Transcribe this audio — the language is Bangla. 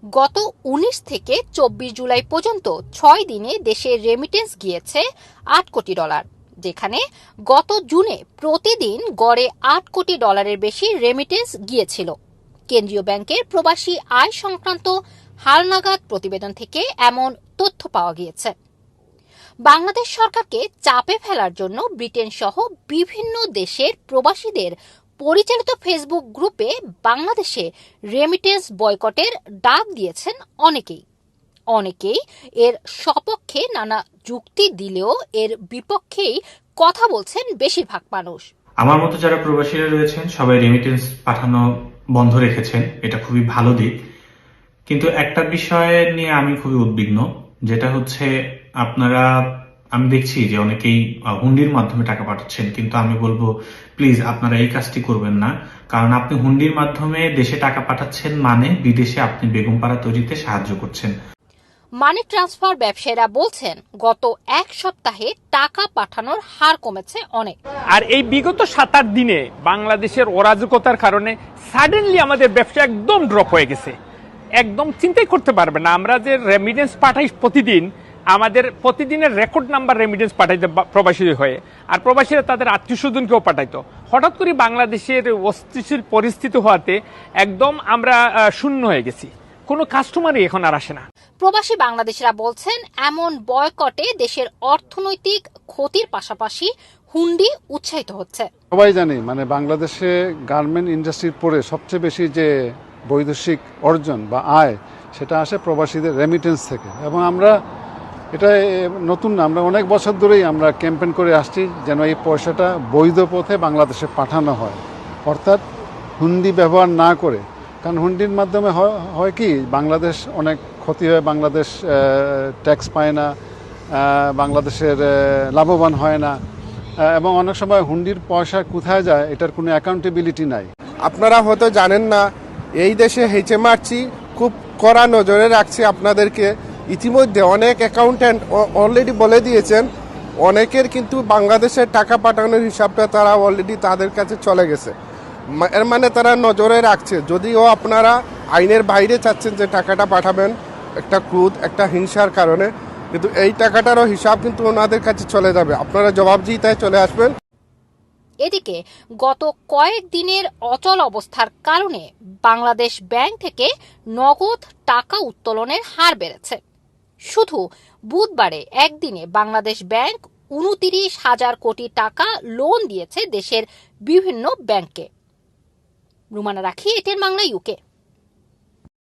গত ১৯ থেকে ২৪ জুলাই পর্যন্ত ৬ দিনে দেশে রেমিটেন্স গিয়েছে $৮ কোটি, যেখানে গত জুনে প্রতিদিন গড়ে $৮ কোটি বেশি রেমিটেন্স গিয়েছিল। কেন্দ্রীয় ব্যাংকের প্রবাসী আয় সংক্রান্ত হালনাগাদ প্রতিবেদন থেকে এমন তথ্য পাওয়া গিয়েছে। বাংলাদেশ সরকারকে চাপে ফেলার জন্য ব্রিটেন সহ বিভিন্ন দেশের প্রবাসীদের পরিচালিত ফেসবুক গ্রুপে বাংলাদেশে রেমিটেন্স বয়কটের ডাক দিয়েছেন অনেকেই এর সপক্ষে নানা যুক্তি দিলেও এর বিপক্ষেই কথা বলছেন বেশিরভাগ মানুষ। আমার মতো যারা প্রবাসীরা রয়েছেন সবাই রেমিটেন্স পাঠানো বন্ধ রেখেছেন, এটা খুবই ভালো দিক। কিন্তু একটা বিষয় নিয়ে আমি খুবই উদ্বিগ্ন, যেটা হচ্ছে আমি দেখছি যে অনেকেই হুন্ডির মাধ্যমে টাকা পাঠাচ্ছেন, কিন্তু আমি বলবো প্লিজ আপনারা এই কাজটি করবেন না। কারণ আপনি হুন্ডির মাধ্যমে দেশে টাকা পাঠাচ্ছেন মানে বিদেশে আপনি বেগমপাড়া তৈরিতে সাহায্য করছেন। মানি ট্রান্সফার ব্যবসায়ীরা বলছেন গত এক সপ্তাহে টাকা পাঠানোর হার কমেছে অনেক। আর এই বিগত ৭-৮ দিনে বাংলাদেশের অরাজকতার কারণে সাডেনলি আমাদের ব্যবসা একদম ড্রপ হয়ে গেছে। একদম চিন্তাই করতে পারবে না, আমরা যে রেমিটেন্স পাঠাই প্রতিদিন, আমাদের প্রতিদিনের রেকর্ড নাম্বার রেমিটেন্স পাঠাইতে প্রবাসী হয়ে, আর প্রবাসীরা তাদের আত্মীয় স্বজনকেও পাঠাইতো। হঠাৎ করে বাংলাদেশের অস্থিতিশীল পরিস্থিতি হওয়াতে একদম আমরা শূন্য হয়ে গেছি, কোনো কাস্টমারই এখন আর আসে না। প্রবাসী বাংলাদেশিরা বলছেন এমন বয়কটে দেশের অর্থনৈতিক ক্ষতির পাশাপাশি হুন্ডি উৎসাহিত হচ্ছে। সবাই জানি মানে বাংলাদেশে গার্মেন্ট ইন্ডাস্ট্রির পরে সবচেয়ে বেশি যে বৈদেশিক অর্জন বা আয় সেটা আসে প্রবাসীদের রেমিটেন্স থেকে, এবং আমরা এটা নতুন না, আমরা অনেক বছর ধরেই আমরা ক্যাম্পেইন করে আসছি যেন এই পয়সাটা বৈধ পথে বাংলাদেশে পাঠানো হয়, অর্থাৎ হুন্ডি ব্যবহার না করে। কারণ হুন্ডির মাধ্যমে হয় কি, বাংলাদেশ অনেক ক্ষতি হয়, বাংলাদেশ ট্যাক্স পায় না, বাংলাদেশের লাভবান হয় না, এবং অনেক সময় হুন্ডির পয়সা কোথায় যায় এটার কোনো অ্যাকাউন্টেবিলিটি নাই। আপনারা হয়তো জানেন না, এই দেশে HMRC খুব কড়া নজরে রাখছে আপনাদেরকে। ইতিমধ্যে অনেক অ্যাকাউন্ট্যান্ট অলরেডি বলে দিয়েছেন, অনেকের কিন্তু বাংলাদেশের টাকা পাঠানোর হিসাবটা তারা অলরেডি তাদের কাছে চলে গেছে। এর মানে তারা নজরে রাখছে। যদিও আপনারা আইনের বাইরে চাচ্ছেন যে টাকাটা পাঠাবেন একটা ক্রোধ, একটা হিংসার কারণে, কিন্তু এই টাকাটারও হিসাব কিন্তু ওনাদের কাছে চলে যাবে, আপনারা জবাবদিহিতায় চলে আসবেন। এদিকে গত কয়েকদিনের অচল অবস্থার কারণে বাংলাদেশ ব্যাংক থেকে নগদ টাকা উত্তোলনের হার বেড়েছে। শুধু বুধবারে একদিনে বাংলাদেশ ব্যাংক ২৯,০০০ কোটি টাকা লোন দিয়েছে দেশের বিভিন্ন ব্যাংকে। রুমানা রাখি, এটিএন বাংলা, UK।